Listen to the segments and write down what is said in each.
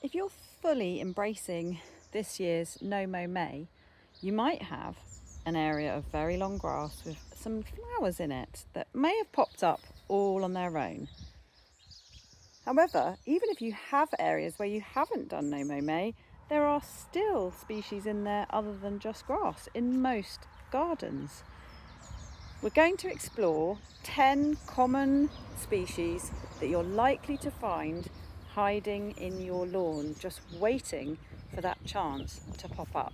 If you're fully embracing this year's No Mow May, you might have an area of very long grass with some flowers in it that may have popped up all on their own. However, even if you have areas where you haven't done No Mow May, there are still species in there other than just grass in most gardens. We're going to explore 10 common species that you're likely to find hiding in your lawn, just waiting for that chance to pop up,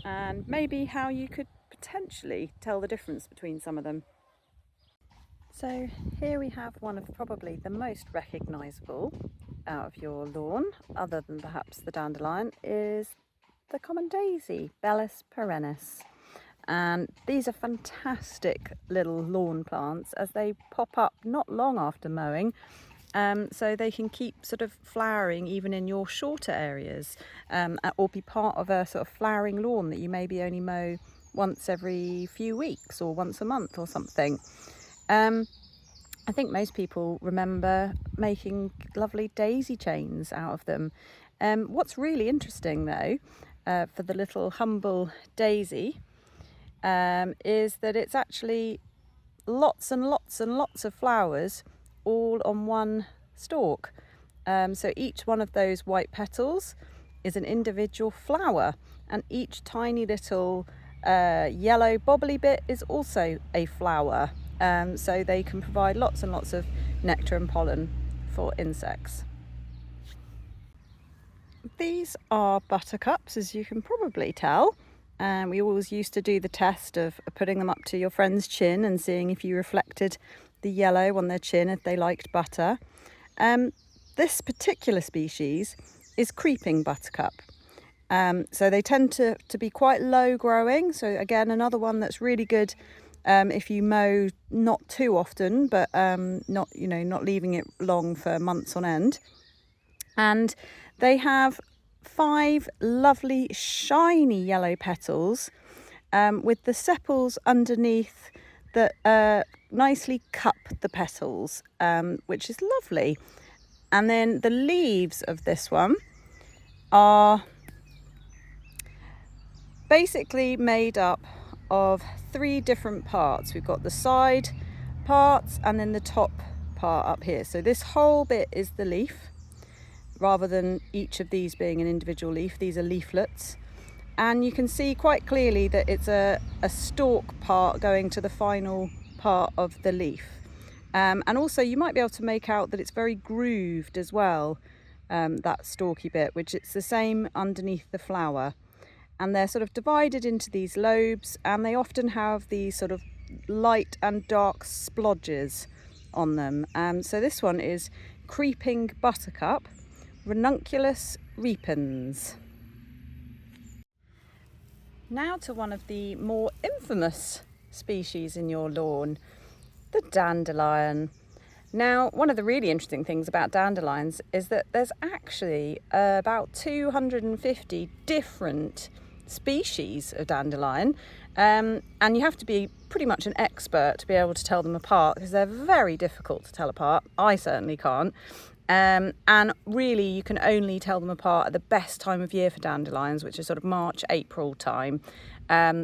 and maybe how you could potentially tell the difference between some of them. So here we have one of probably the most recognisable out of your lawn, other than perhaps the dandelion, is the common daisy, Bellis perennis. And these are fantastic little lawn plants as they pop up not long after mowing, so they can keep sort of flowering even in your shorter areas, or be part of a sort of flowering lawn that you maybe only mow once every few weeks or once a month or something. I think most people remember making lovely daisy chains out of them. What's really interesting though, for the little humble daisy, is that it's actually lots and lots and lots of flowers all on one stalk. So each one of those white petals is an individual flower, and each tiny little yellow bobbly bit is also a flower. So they can provide lots and lots of nectar and pollen for insects. These are buttercups, as you can probably tell. We always used to do the test of putting them up to your friend's chin and seeing if you reflected the yellow on their chin, if they liked butter. This particular species is creeping buttercup. So they tend to be quite low growing. So again, another one that's really good if you mow not too often, but not leaving it long for months on end. And they have 5 lovely shiny yellow petals with the sepals underneath that nicely cup the petals, which is lovely. And then the leaves of this one are basically made up of 3 different parts. We've got the side parts and then the top part up here. So this whole bit is the leaf, rather than each of these being an individual leaf. These are leaflets, and you can see quite clearly that it's a stalk part going to the final part of the leaf, and also you might be able to make out that it's very grooved as well, that stalky bit, which it's the same underneath the flower. And they're sort of divided into these lobes, and they often have these sort of light and dark splodges on them. So this one is creeping buttercup, Ranunculus repens. Now to one of the more infamous species in your lawn, the dandelion. Now, one of the really interesting things about dandelions is that there's actually about 250 different species of dandelion, and you have to be pretty much an expert to be able to tell them apart, because they're very difficult to tell apart. I certainly can't. And really you can only tell them apart at the best time of year for dandelions, which is sort of March, April time.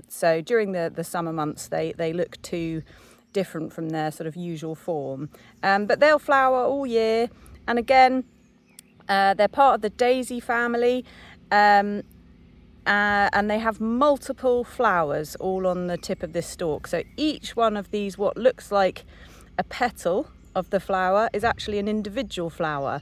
So during the summer months they look too different from their sort of usual form. But they'll flower all year, and again they're part of the daisy family, and they have multiple flowers all on the tip of this stalk. So each one of these, what looks like a petal of the flower, is actually an individual flower.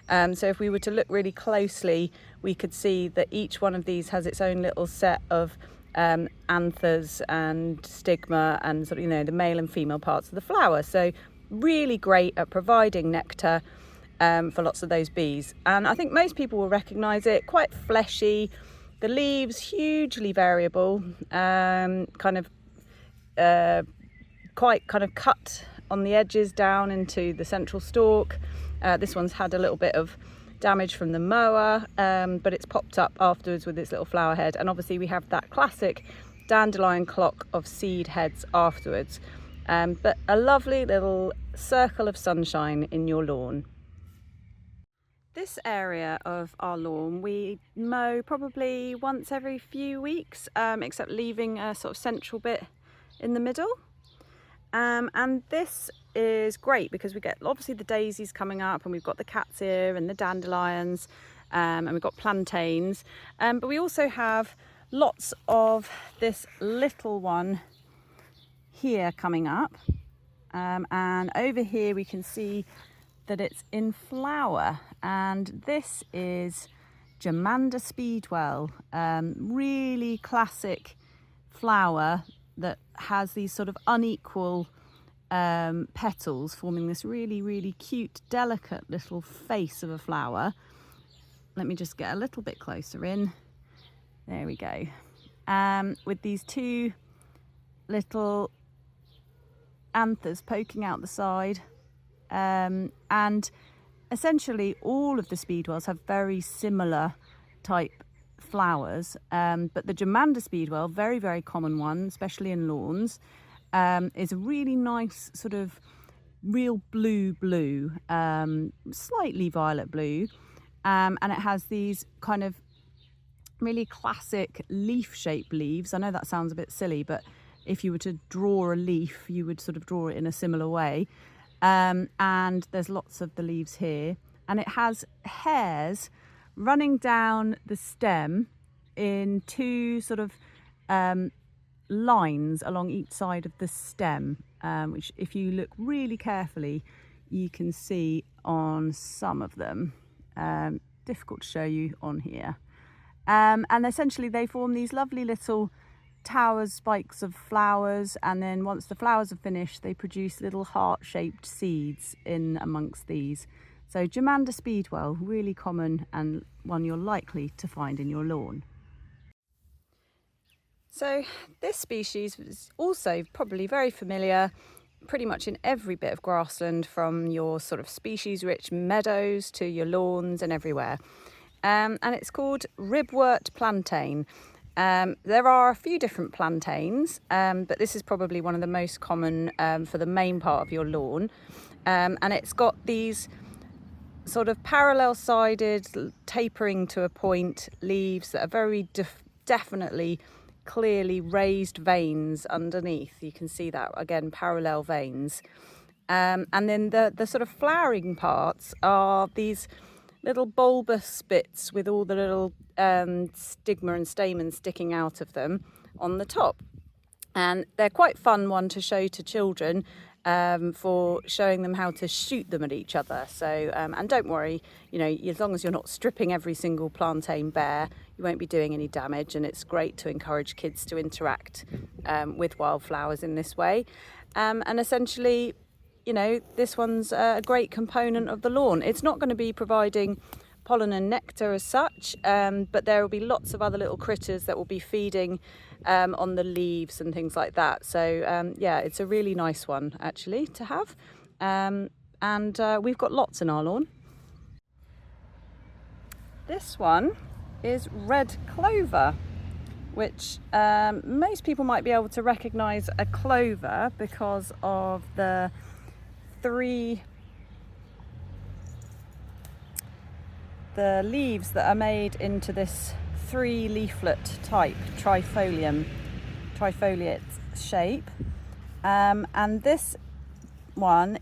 So if we were to look really closely, we could see that each one of these has its own little set of anthers and stigma and sort of, the male and female parts of the flower. So really great at providing nectar for lots of those bees. And I think most people will recognise it, quite fleshy. The leaves hugely variable, quite kind of cut on the edges down into the central stalk. This one's had a little bit of damage from the mower, but it's popped up afterwards with its little flower head. And obviously we have that classic dandelion clock of seed heads afterwards. But a lovely little circle of sunshine in your lawn. This area of our lawn we mow probably once every few weeks, except leaving a sort of central bit in the middle. And this is great because we get obviously the daisies coming up, and we've got the cat's ear and the dandelions, and we've got plantains, but we also have lots of this little one here coming up, and over here we can see that it's in flower, and this is Jamanda Speedwell, really classic flower that has these sort of unequal petals forming this really cute, delicate little face of a flower. Let me just get a little bit closer in. There we go. With these two little anthers poking out the side. And essentially all of the speedwells have very similar type flowers, but the Jamanda Speedwell, very common one, especially in lawns, is a really nice sort of real blue, slightly violet blue, and it has these kind of really classic leaf-shaped leaves. I know that sounds a bit silly, but if you were to draw a leaf, you would sort of draw it in a similar way. And there's lots of the leaves here, and it has hairs running down the stem in two sort of lines along each side of the stem, which if you look really carefully you can see on some of them. Difficult to show you on here, and essentially they form these lovely little towers, spikes of flowers, and then once the flowers are finished they produce little heart-shaped seeds in amongst these. So Jamanda Speedwell, really common and one you're likely to find in your lawn. So this species is also probably very familiar pretty much in every bit of grassland, from your sort of species rich meadows to your lawns and everywhere, and it's called Ribwort plantain. There are a few different plantains, but this is probably one of the most common for the main part of your lawn. And it's got these sort of parallel-sided, tapering to a point leaves that are very definitely, clearly raised veins underneath. You can see that, again, parallel veins. And then the sort of flowering parts are these little bulbous bits with all the little stigma and stamens sticking out of them on the top, and they're quite fun one to show to children for showing them how to shoot them at each other. So and don't worry, you know, as long as you're not stripping every single plantain bare, you won't be doing any damage, and it's great to encourage kids to interact with wildflowers in this way. And essentially, you know, this one's a great component of the lawn. It's not going to be providing pollen and nectar as such, but there will be lots of other little critters that will be feeding on the leaves and things like that. So yeah, it's a really nice one actually to have, and we've got lots in our lawn. This one is red clover, which most people might be able to recognise a clover because of the leaves that are made into this 3 leaflet type trifoliate shape, and this one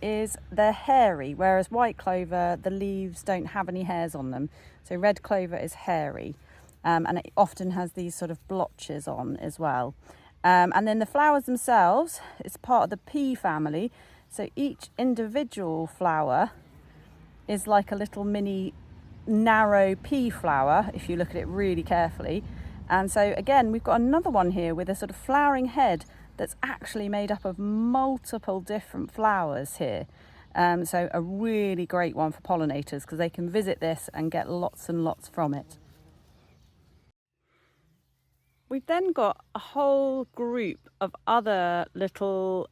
they're hairy, whereas white clover, the leaves don't have any hairs on them. So red clover is hairy, and it often has these sort of blotches on as well. And then the flowers themselves, it's part of the pea family. So each individual flower is like a little mini narrow pea flower if you look at it really carefully. And so again, we've got another one here with a sort of flowering head that's actually made up of multiple different flowers here. So a really great one for pollinators because they can visit this and get lots and lots from it. We've then got a whole group of other little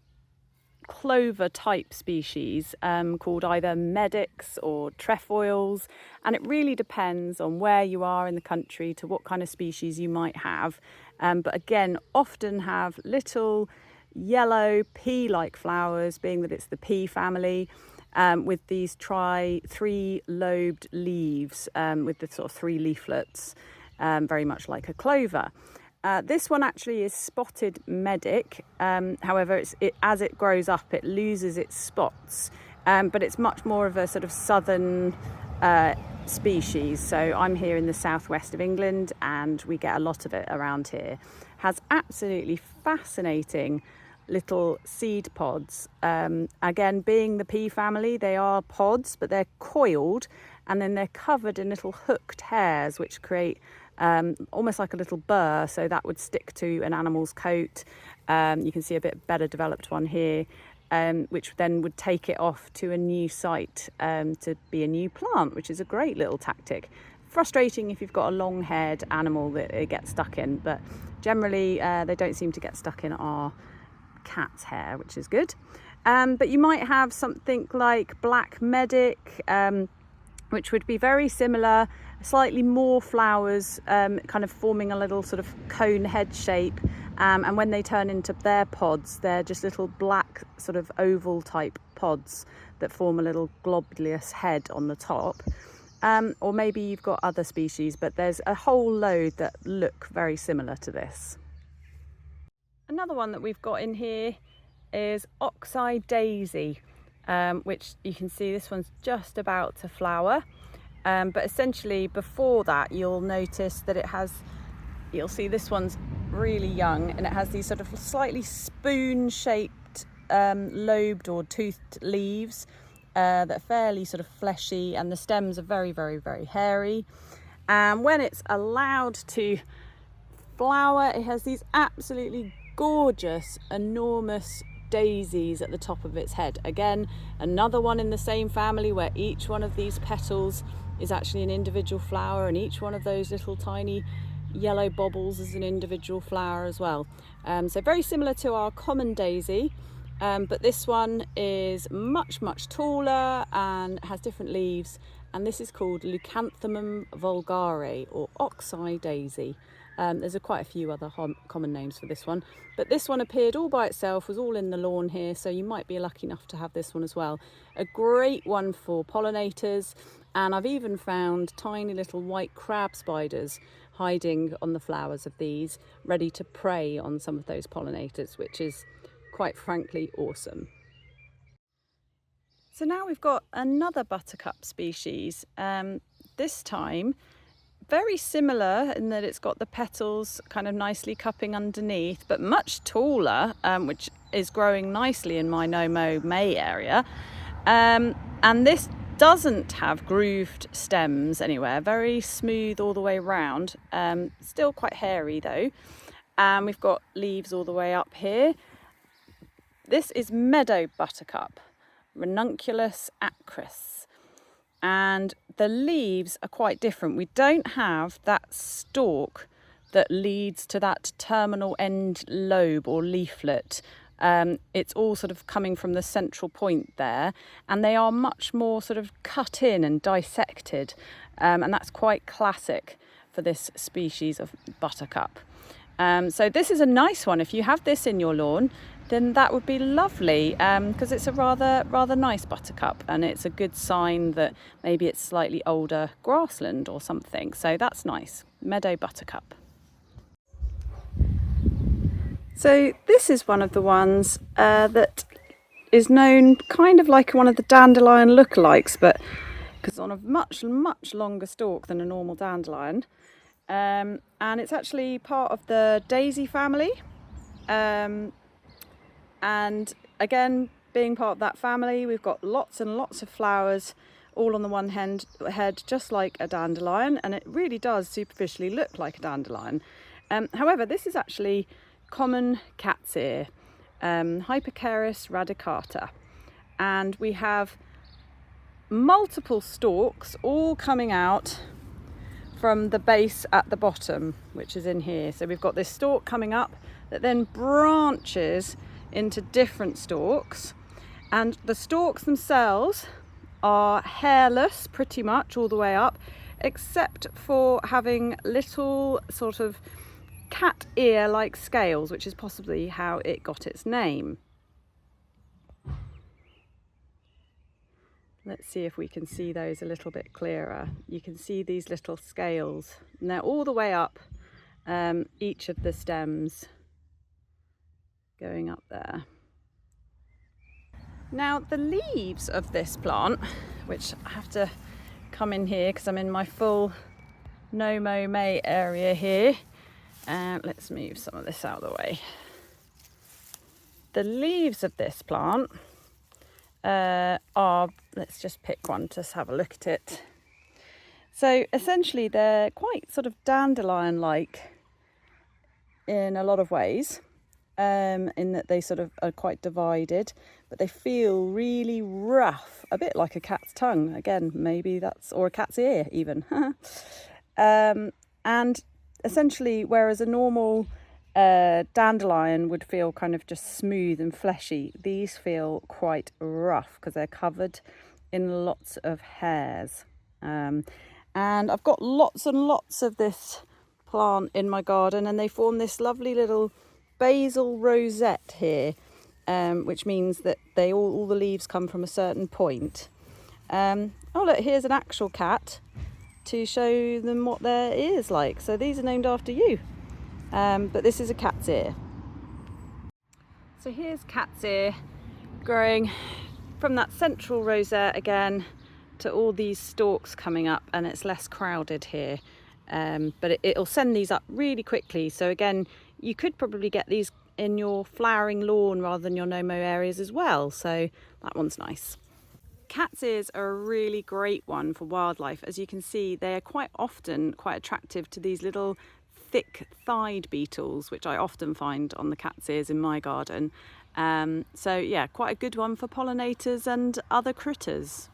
clover type species called either medics or trefoils, and it really depends on where you are in the country to what kind of species you might have, but again often have little yellow pea-like flowers, being that it's the pea family, with these three-lobed leaves with the sort of 3 leaflets, very much like a clover. This one actually is spotted medic. However, as it grows up, it loses its spots, but it's much more of a sort of southern species. So I'm here in the southwest of England, and we get a lot of it around here. Has absolutely fascinating little seed pods. Again, being the pea family, they are pods, but they're coiled, and then they're covered in little hooked hairs, which create almost like a little burr, so that would stick to an animal's coat. You can see a bit better developed one here, which then would take it off to a new site to be a new plant, which is a great little tactic. Frustrating if you've got a long-haired animal that it gets stuck in, but generally they don't seem to get stuck in our cat's hair, which is good. But you might have something like black medic, which would be very similar, slightly more flowers, kind of forming a little sort of cone head shape, and when they turn into their pods, they're just little black sort of oval type pods that form a little globulous head on the top. Or maybe you've got other species, but there's a whole load that look very similar to this. Another one that we've got in here is Oxy Daisy, which you can see this one's just about to flower. But essentially before that, you'll notice that you'll see this one's really young, and it has these sort of slightly spoon-shaped lobed or toothed leaves that are fairly sort of fleshy, and the stems are very, very, very hairy. And when it's allowed to flower, it has these absolutely gorgeous, enormous daisies at the top of its head. Again, another one in the same family where each one of these petals is actually an individual flower, and each one of those little tiny yellow baubles is an individual flower as well. So very similar to our common daisy, but this one is much, much taller and has different leaves, and this is called Leucanthemum vulgare, or Oxy Daisy. There's quite a few other common names for this one, but this one appeared all by itself, was all in the lawn here, so you might be lucky enough to have this one as well. A great one for pollinators, and I've even found tiny little white crab spiders hiding on the flowers of these, ready to prey on some of those pollinators, which is quite frankly awesome. So now we've got another buttercup species, this time very similar in that it's got the petals kind of nicely cupping underneath, but much taller, which is growing nicely in my No Mow May area. And this doesn't have grooved stems anywhere, very smooth all the way around, still quite hairy though. And we've got leaves all the way up here. This is Meadow Buttercup, Ranunculus acris. And the leaves are quite different. We don't have that stalk that leads to that terminal end lobe or leaflet. It's all sort of coming from the central point there, and they are much more sort of cut in and dissected, and that's quite classic for this species of buttercup. So this is a nice one. If you have this in your lawn, then that would be lovely, because it's a rather nice buttercup, and it's a good sign that maybe it's slightly older grassland or something. So that's nice. Meadow Buttercup. So this is one of the ones that is known kind of like one of the dandelion lookalikes, but because on a much longer stalk than a normal dandelion, and it's actually part of the daisy family. And again, being part of that family, we've got lots and lots of flowers all on the one head, just like a dandelion, and it really does superficially look like a dandelion. However, this is actually common cat's ear, Hypercharis radicata, and we have multiple stalks all coming out from the base at the bottom, which is in here. So we've got this stalk coming up that then branches into different stalks, and the stalks themselves are hairless pretty much all the way up, except for having little sort of cat ear-like scales, which is possibly how it got its name. Let's see if we can see those a little bit clearer. You can see these little scales, and they're all the way up each of the stems, going up there. Now the leaves of this plant, which I have to come in here because I'm in my full No Mow May area here, and let's move some of this out of the way. The leaves of this plant are, let's just pick one, just have a look at it. So essentially they're quite sort of dandelion-like in a lot of ways, in that they sort of are quite divided, but they feel really rough, a bit like a cat's tongue. Again, maybe that's, or a cat's ear even. And essentially, whereas a normal dandelion would feel kind of just smooth and fleshy, these feel quite rough because they're covered in lots of hairs. And I've got lots and lots of this plant in my garden, and they form this lovely little basal rosette here, which means that all the leaves come from a certain point. Oh look, here's an actual cat to show them what their ear's like. So these are named after you. But this is a cat's ear. So here's cat's ear growing from that central rosette again to all these stalks coming up, and it's less crowded here. But it'll send these up really quickly. So again, you could probably get these in your flowering lawn rather than your no-mow areas as well. So that one's nice. Cat's ears are a really great one for wildlife. As you can see, they are quite often quite attractive to these little thick-thighed beetles, which I often find on the cat's ears in my garden. So yeah, quite a good one for pollinators and other critters.